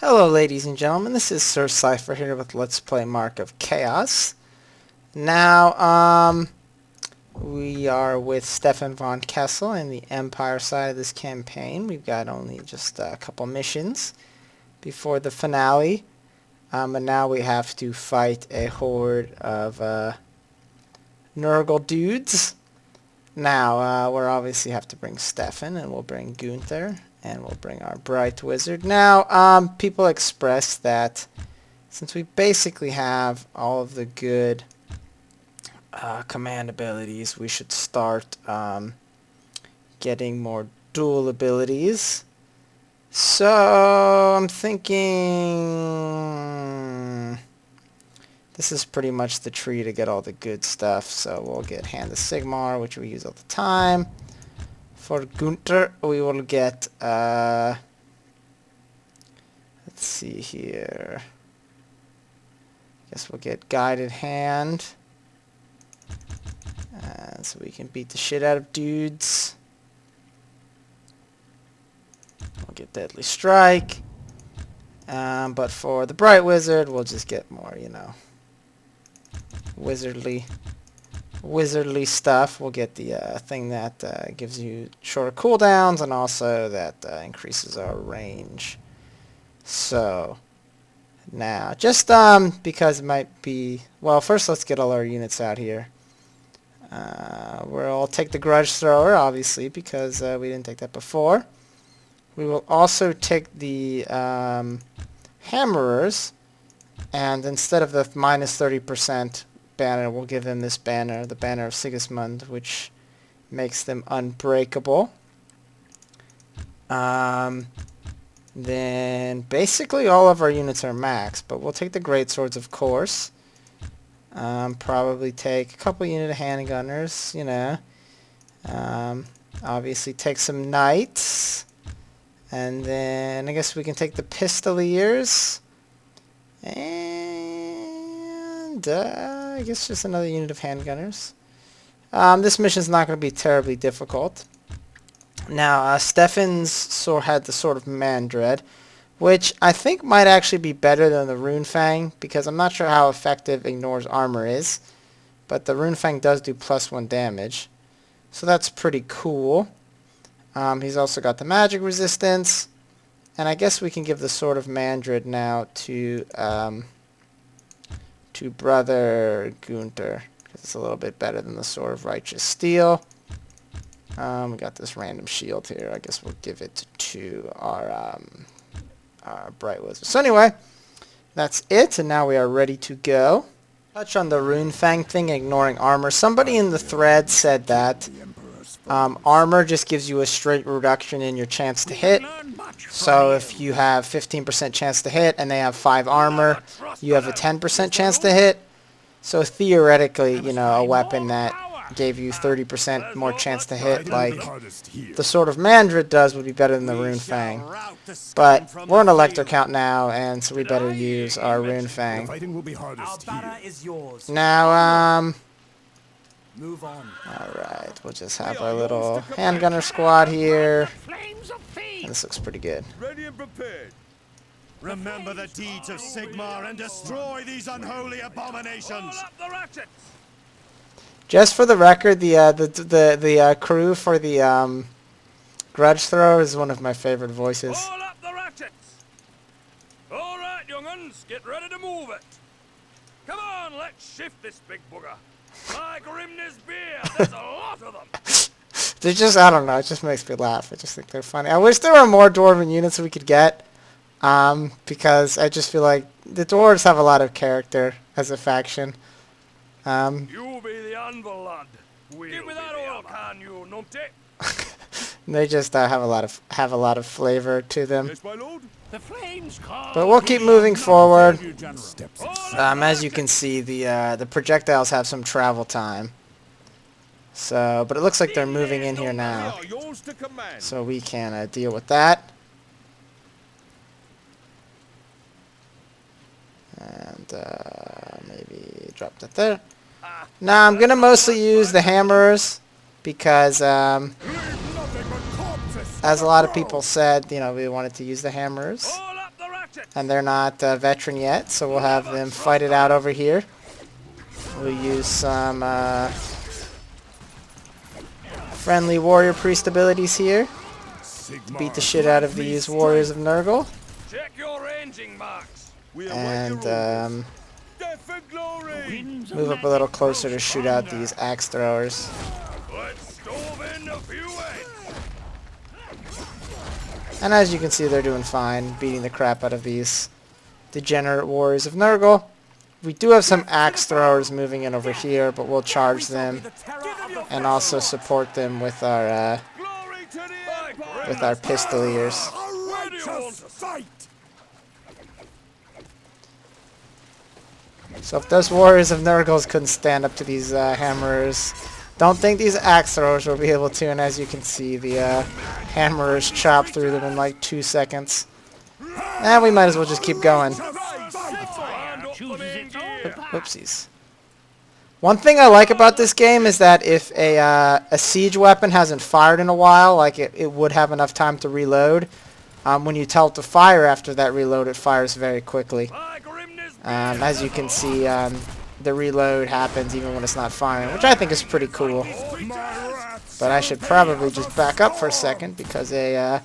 Hello ladies and gentlemen, this is Sir Cypher here with Let's Play Mark of Chaos. Now, we are with Stefan von Kessel in the Empire side of this campaign. We've got only just a couple missions before the finale. And now we have to fight a horde of Nurgle dudes. Now, we'll obviously have to bring Stefan, and we'll bring Gunther. And we'll bring our Bright Wizard. Now, people expressed that since we basically have all of the good command abilities, we should start getting more dual abilities. So, I'm thinking this is pretty much the tree to get all the good stuff. So, we'll get Hand of Sigmar, which we use all the time. For Gunther, we will get, let's see here. Guess we'll get Guided Hand. So we can beat the shit out of dudes. We'll get Deadly Strike. But for the Bright Wizard, we'll just get more, you know, wizardly stuff. We'll get the thing that gives you shorter cooldowns and also that increases our range. So now just because it might be, well, first let's get all our units out here. We'll take the Grudge Thrower obviously because we didn't take that before. We will also take the Hammerers, and instead of the minus 30% banner, we'll give them this banner, the Banner of Sigismund, which makes them unbreakable. Then basically all of our units are maxed, but we'll take the Great Swords, of course. Probably take a couple unit of handgunners, you know. Obviously take some knights, and then I guess we can take the Pistoliers, and I guess just another unit of handgunners. This mission's not going to be terribly difficult. Now, Stefan's sword had the Sword of Mandred, which I think might actually be better than the Runefang, because I'm not sure how effective Ignore's armor is, but the Runefang does do +1 damage, so that's pretty cool. He's also got the magic resistance, and I guess we can give the Sword of Mandred now to Brother Gunther, because it's a little bit better than the Sword of Righteous Steel. We got this random shield here. I guess we'll give it to our Bright Wizard. So anyway, that's it, and now we are ready to go. Touch on the Runefang thing, ignoring armor. Somebody in the thread said that armor just gives you a straight reduction in your chance to hit. So if you have 15% chance to hit and they have 5 armor, you have a 10% chance to hit. So theoretically, you know, a weapon that gave you 30% more chance to hit, like the Sword of Mandred does, would be better than the Runefang. But we're on Elector count now, and so we better use our Runefang. Now, alright, we'll just have our little handgunner squad here. And this looks pretty good. Remember the deeds of Sigmar and destroy these unholy abominations. Just for the record, the crew for the Grudge Thrower is one of my favorite voices. All up the ratchets! All right, young'uns, get ready to move it. Come on, let's shift this big booger. Like Grimnir's beer, there's a lot of them. They're just, I don't know, it just makes me laugh. I just think they're funny. I wish there were more Dwarven units we could get, because I just feel like the Dwarves have a lot of character as a faction. You be the anvil lad. Give me that oil can, you numpty. They just have a lot of flavor to them. Yes, my lord. The flames call. But we'll keep moving forward. As you can see, the projectiles have some travel time. So, but it looks like they're moving in here now, so we can deal with that. And maybe drop that there. Now I'm gonna mostly use the Hammerers because as a lot of people said, you know, we wanted to use the Hammerers. and they're not veteran yet, so we'll have them fight it out over here. We'll use some friendly warrior priest abilities here to beat the shit out of these warriors of Nurgle. Check your ranging marks. And Death and glory! move up a little closer to shoot out these axe throwers. Let's stove in a few eggs. And as you can see, they're doing fine, beating the crap out of these degenerate warriors of Nurgle. We do have some axe throwers moving in over here, but we'll charge them and also support them with our Glory to the Empire! pistoliers. Where do you want to Fight! So if those warriors of Nurgles couldn't stand up to these hammerers, don't think these axe throwers will be able to. And as you can see, the hammerers chop through them in like 2 seconds. And we might as well just keep going. Whoopsies. One thing I like about this game is that if a siege weapon hasn't fired in a while, like it would have enough time to reload, when you tell it to fire after that reload, it fires very quickly. As you can see, the reload happens even when it's not firing, which I think is pretty cool. But I should probably just back up for a second because a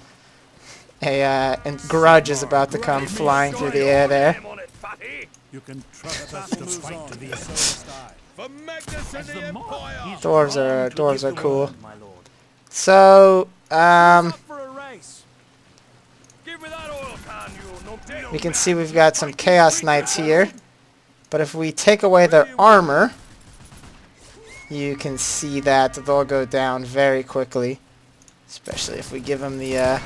grudge is about to come flying through the air there. You can trust us to fight to the end. For Magnus and the Empire! Dwarves are cool. So, we can see we've got some Chaos Knights here. But if we take away their armor, you can see that they'll go down very quickly. Especially if we give them the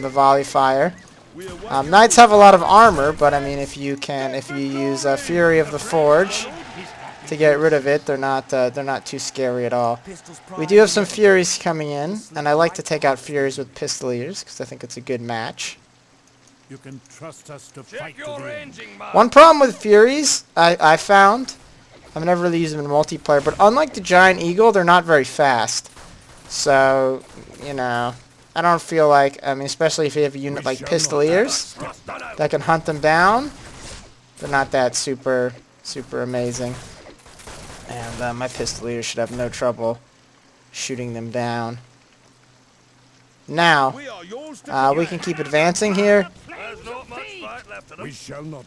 volley fire. Knights have a lot of armor, but I mean, if you use Fury of the Forge to get rid of it, they're not too scary at all. We do have some Furies coming in, and I like to take out Furies with Pistoliers because I think it's a good match. You can trust us to fight to the end. One problem with Furies I found, I've never really used them in multiplayer, but unlike the Giant Eagle, they're not very fast. So, you know, I don't feel like, I mean, especially if you have a unit like Pistoliers that can hunt them down, they're not that super amazing. And my Pistoliers should have no trouble shooting them down. Now, we can keep advancing here.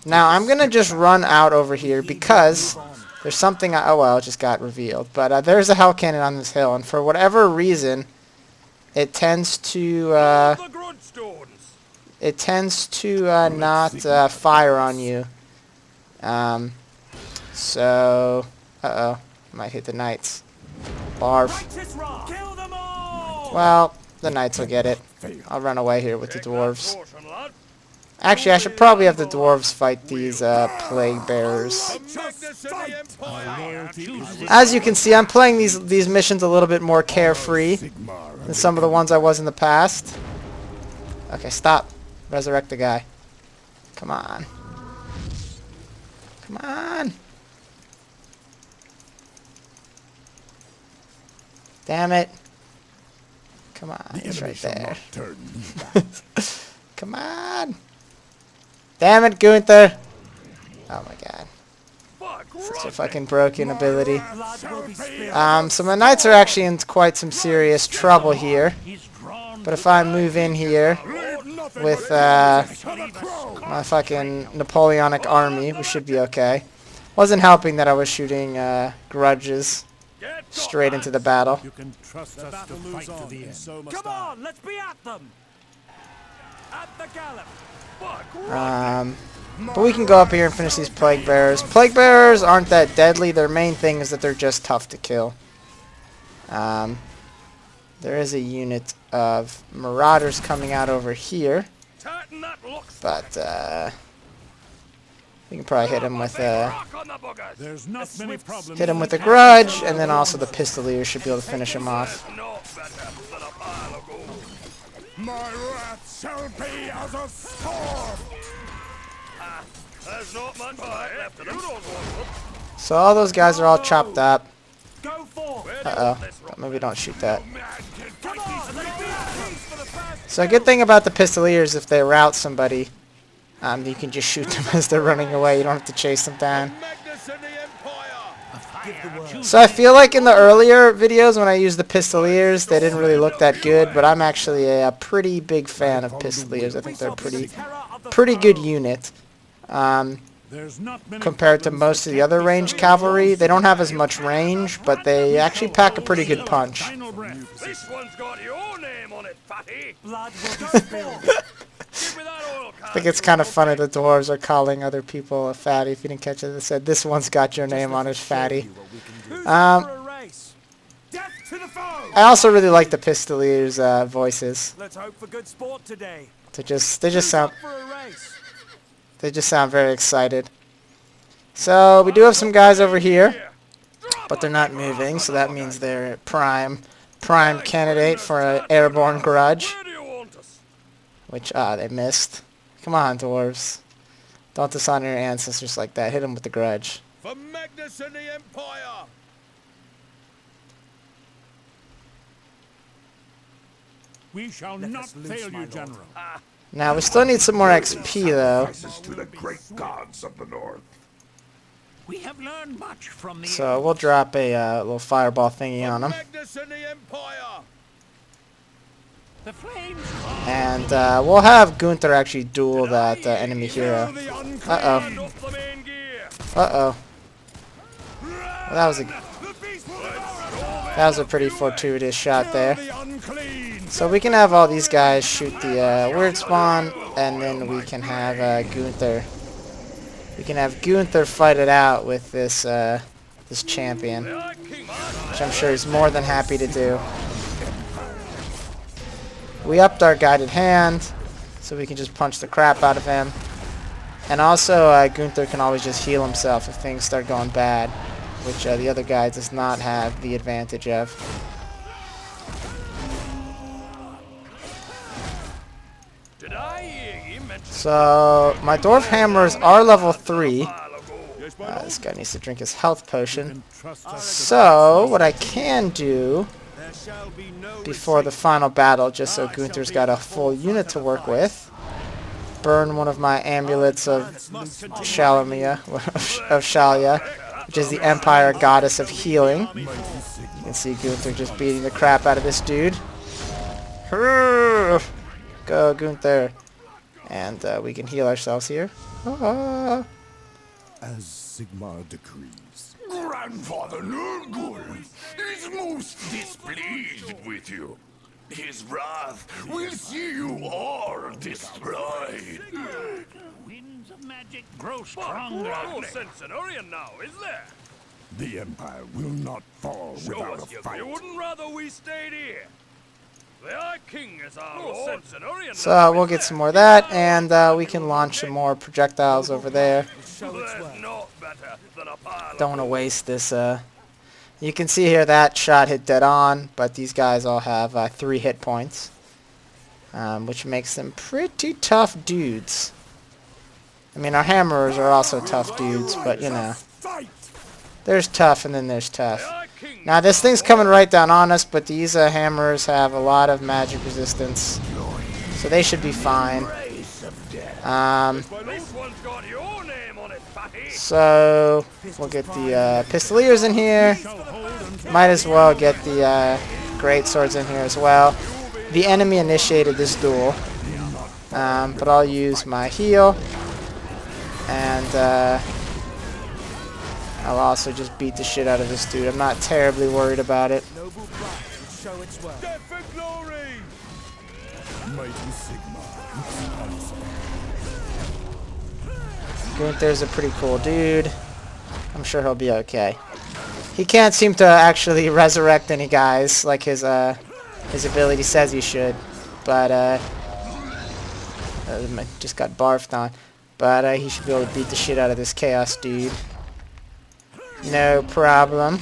Now, I'm going to just run out over here because there's something, oh well, it just got revealed. But there's a Hell Cannon on this hill, and for whatever reason, it tends to not fire on you. So, uh-oh, might hit the Knights. Barf. Well, the Knights will get it. I'll run away here with the Dwarves. Actually, I should probably have the Dwarves fight these Plague Bearers. As you can see, I'm playing these missions a little bit more carefree than some of the ones I was in the past. Okay, stop. Resurrect the guy. Come on. Come on. Damn it. Come on, it's right there. Come on. Damn it, Gunther. Oh my god. Such a fucking broken ability. So my Knights are actually in quite some serious trouble here. But if I move in here with my fucking Napoleonic army, we should be okay. Wasn't helping that I was shooting grudges straight into the battle. You can trust us to fight to the end. Come on, let's be at them. At the gallop. But we can go up here and finish these Plague Bearers. Plague Bearers aren't that deadly. Their main thing is that they're just tough to kill. There is a unit of Marauders coming out over here. But we can probably hit him with a grudge, and then also the Pistolier should be able to finish him off. My wrath shall be as a storm. There's not much left of them. So all those guys are all chopped up. Go for. Uh-oh. Maybe don't shoot that. Come on, let's be at them. So a good thing about the Pistoliers, if they rout somebody, you can just shoot them as they're running away. You don't have to chase them down. So I feel like in the earlier videos when I used the Pistoliers, they didn't really look that good, but I'm actually a pretty big fan of Pistoliers. I think they're a pretty good unit. Compared to most of the other ranged cavalry, they don't have as much range, but they actually pack a pretty good punch. This one's got your name on it, fatty. Blood will be spilled. Give me that oil I think it's kind of funny the dwarves are calling other people a fatty. If you didn't catch it, they said, this one's got your name on it, fatty. I also really like the Pistoliers' voices. Let's hope for good sport today. They just sound very excited. So we do have some guys over here, but they're not moving, so that means they're prime candidate for an airborne grudge. Which, they missed. Come on, dwarves. Don't dishonor your ancestors like that. Hit them with the grudge. For Magnus and the Empire! We shall not fail you, General. Now, we still need some more XP, though. To the great gods of the north. We have learned much from the So we'll drop a little fireball thingy on them. Magnus and the Empire! The flames. And we'll have Gunther actually duel that enemy hero. Uh-oh. Uh-oh. Well, that was a pretty fortuitous shot there. So we can have all these guys shoot the word spawn, and then we can have Gunther. We can have Gunther fight it out with this this champion, which I'm sure he's more than happy to do. We upped our guided hand, so we can just punch the crap out of him. And also, Gunther can always just heal himself if things start going bad, which the other guy does not have the advantage of. So, my Dwarf Hammers are level 3. This guy needs to drink his health potion. So, what I can do before the final battle, just so Gunther's got a full unit to work with, burn one of my amulets of Shalia, which is the Empire Goddess of Healing. You can see Gunther just beating the crap out of this dude. Go, Gunther. And we can heal ourselves here. As Sigmar decrees. Grandfather Nurgle is most displeased with you. His wrath will see you all destroyed. Winds of magic grow stronger. No sense in hurrying now, is there? The Empire will not fall without a fight. You wouldn't rather we stayed here? The Eye King is our lord. So we'll get some more of that, and we can launch some more projectiles over there. Don't want to waste this. You can see here that shot hit dead on, but these guys all have 3 hit points, which makes them pretty tough dudes. I mean, our hammerers are also tough dudes, but you know, there's tough and then there's tough. Now this thing's coming right down on us, but these hammers have a lot of magic resistance, so they should be fine. So we'll get the Pistoliers in here. Might as well get the great swords in here as well. The enemy initiated this duel, but I'll use my heal, and I'll also just beat the shit out of this dude. I'm not terribly worried about it. Death for glory! Mighty Sigmar. Gunther's a pretty cool dude. I'm sure he'll be okay. He can't seem to actually resurrect any guys like his ability says he should, but just got barfed on. But he should be able to beat the shit out of this chaos dude. No problem.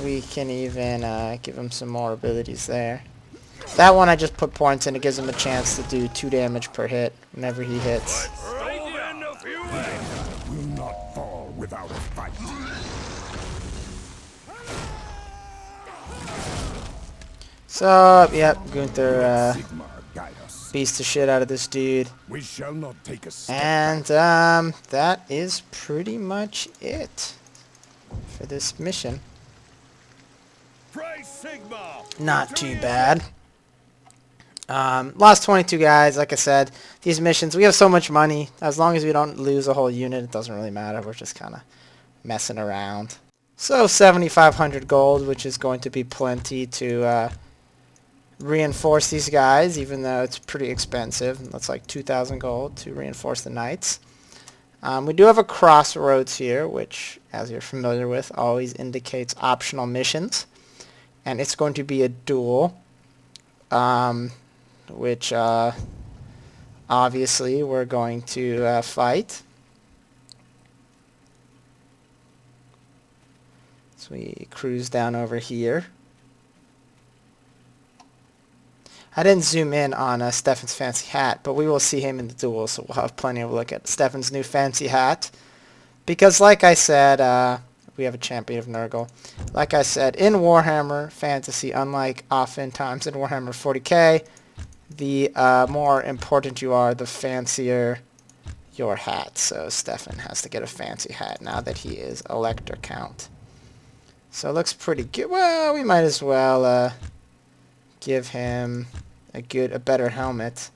We can even give him some more abilities there. That one I just put points in. It gives him a chance to do 2 damage per hit whenever he hits. Will not fall without a fight. So, yep, Gunther Let Sigmar guide us. beats the shit out of this dude. We shall not take a step And back. that is pretty much it for this mission. Praise Sigmar! Not too bad. Lost 22 guys, like I said. These missions, we have so much money. As long as we don't lose a whole unit, it doesn't really matter. We're just kind of messing around. So 7,500 gold, which is going to be plenty to reinforce these guys, even though it's pretty expensive. That's like 2,000 gold to reinforce the knights. We do have a crossroads here, which, as you're familiar with, always indicates optional missions. And it's going to be a duel, which obviously we're going to fight. So we cruise down over here. I didn't zoom in on Stefan's fancy hat, but we will see him in the duel, so we'll have plenty of a look at Stefan's new fancy hat. Because like I said, we have a champion of Nurgle. Like I said, in Warhammer Fantasy, unlike oftentimes in Warhammer 40k, the more important you are, the fancier your hat. So Stefan has to get a fancy hat now that he is Elector Count. So it looks pretty good. Well, we might as well give him a better helmet.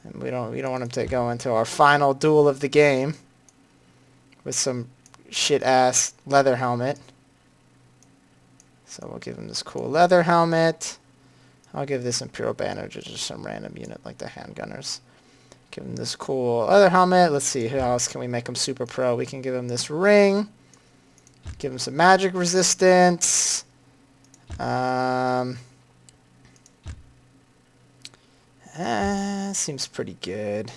And we don't want him to go into our final duel of the game with some shit-ass leather helmet. So we'll give him this cool leather helmet. I'll give this Imperial Banner to just some random unit like the handgunners. Give him this cool leather helmet. Let's see, who else can we make him super pro? We can give him this ring. Give him some magic resistance. Seems pretty good.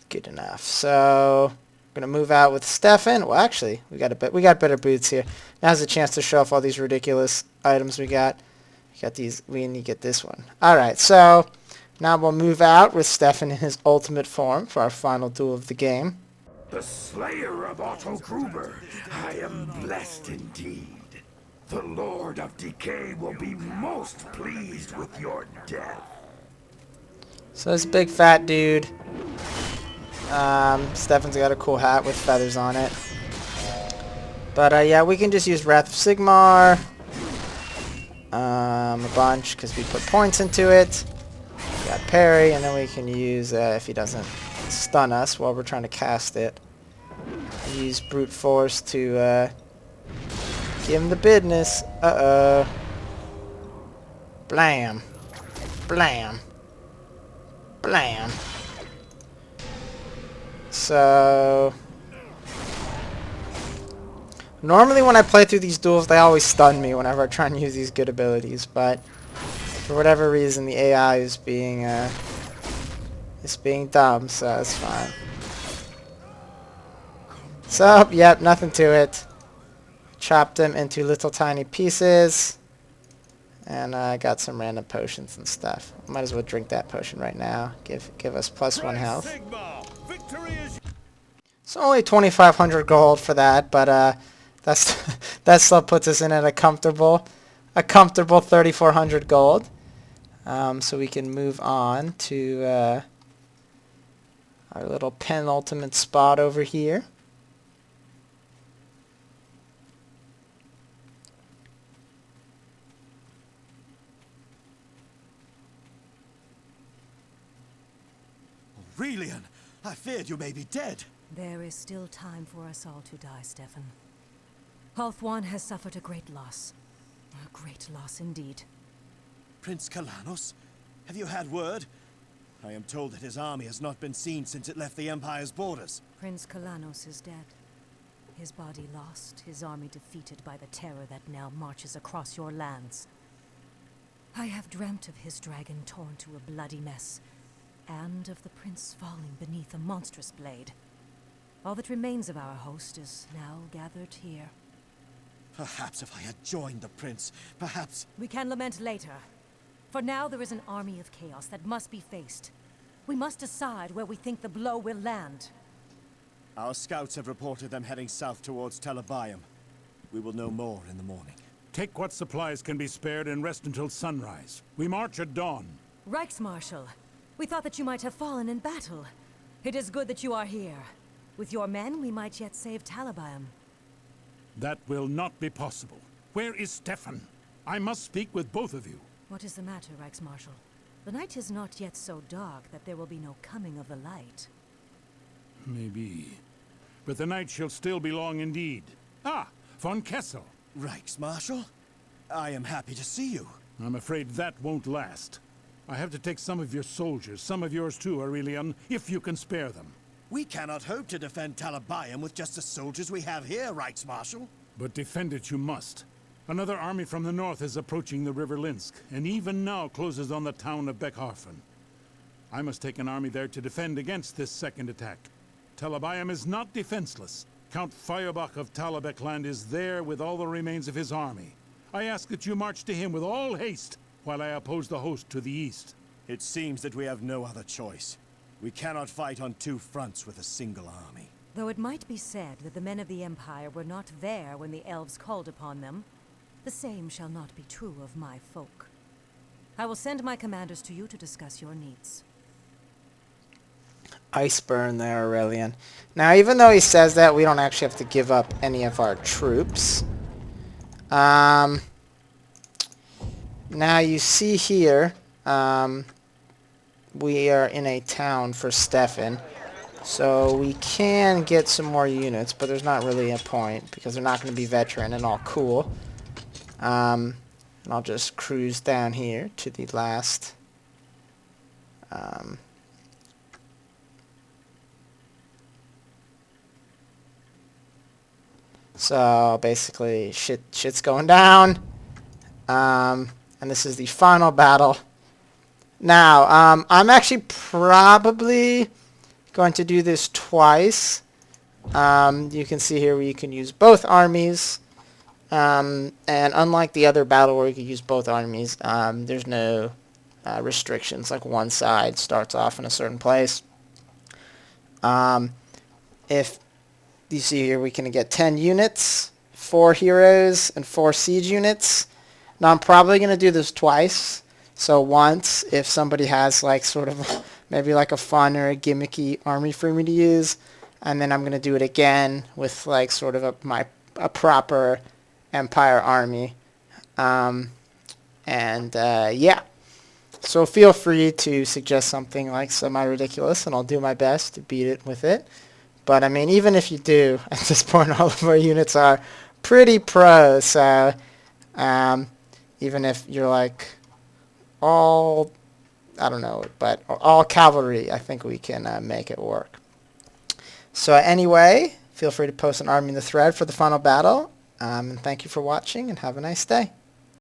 Good enough. So we're gonna move out with Stefan. Well, actually, we got better boots here. Now's a chance to show off all these ridiculous items we got. We got these. We need to get this one. All right. So now we'll move out with Stefan in his ultimate form for our final duel of the game. The slayer of Otto Gruber, I am blessed indeed. The Lord of Decay will be most pleased with your death. So this big fat dude. Stefan's got a cool hat with feathers on it. But yeah, we can just use Wrath of Sigmar. A bunch, because we put points into it. We got parry, and then we can use, if he doesn't stun us while we're trying to cast it, use Brute Force to give him the business. Uh-oh. Blam. Blam. Blam. So normally when I play through these duels, they always stun me whenever I try and use these good abilities, but for whatever reason the AI is being dumb, so it's fine. So, yep, nothing to it. Chopped them into little tiny pieces. And I got some random potions and stuff. Might as well drink that potion right now. Give us +1 health. So only 2,500 gold for that, but that still puts us in at a comfortable 3,400 gold. So we can move on to our little penultimate spot over here. Aurelian, I feared you may be dead. There is still time for us all to die, Stefan. Halfwan has suffered a great loss. A great loss indeed. Prince Kalanos? Have you had word? I am told that his army has not been seen since it left the Empire's borders. Prince Kalanos is dead. His body lost, his army defeated by the terror that now marches across your lands. I have dreamt of his dragon torn to a bloody mess, and of the prince falling beneath a monstrous blade. All that remains of our host is now gathered here. Perhaps if I had joined the prince, perhaps... We can lament later. For now there is an army of chaos that must be faced. We must decide where we think the blow will land. Our scouts have reported them heading south towards Tel Abyam. We will know more in the morning. Take what supplies can be spared and rest until sunrise. We march at dawn. Reichsmarshal, we thought that you might have fallen in battle. It is good that you are here. With your men, we might yet save Talabayam. That will not be possible. Where is Stefan? I must speak with both of you. What is the matter, Reichsmarshal? The night is not yet so dark that there will be no coming of the light. Maybe. But the night shall still be long indeed. Ah, von Kessel. Reichsmarshal? I am happy to see you. I'm afraid that won't last. I have to take some of your soldiers, some of yours too, Aurelian, if you can spare them. We cannot hope to defend Talabayam with just the soldiers we have here, Reichsmarshal. But defend it you must. Another army from the north is approaching the River Linsk, and even now closes on the town of Beckharfen. I must take an army there to defend against this second attack. Talabayam is not defenseless. Count Feuerbach of Talabekland is there with all the remains of his army. I ask that you march to him with all haste, while I oppose the host to the east. It seems that we have no other choice. We cannot fight on two fronts with a single army. Though it might be said that the men of the Empire were not there when the elves called upon them, the same shall not be true of my folk. I will send my commanders to you to discuss your needs. Ice burn there, Aurelian. Now, even though he says that, we don't actually have to give up any of our troops. Now, you see here, we are in a town for Stefan. So we can get some more units, but there's not really a point, because they're not going to be veteran and all cool. And I'll just cruise down here to the last... So basically, shit's going down, and this is the final battle. Now, I'm actually probably going to do this twice. You can see here where you can use both armies, and unlike the other battle where you can use both armies, there's no restrictions, like one side starts off in a certain place. If you see here, we can get 10 units, 4 heroes, and 4 siege units. Now I'm probably going to do this twice. So once, if somebody has like sort of maybe like a fun or a gimmicky army for me to use, and then I'm going to do it again with like sort of a proper Empire army. Yeah. So feel free to suggest something like semi-ridiculous, and I'll do my best to beat it with it. But, I mean, even if you do, at this point, all of our units are pretty pro. So, even if you're, like, all, I don't know, but all cavalry, I think we can make it work. So, anyway, feel free to post an army in the thread for the final battle. And thank you for watching, and have a nice day.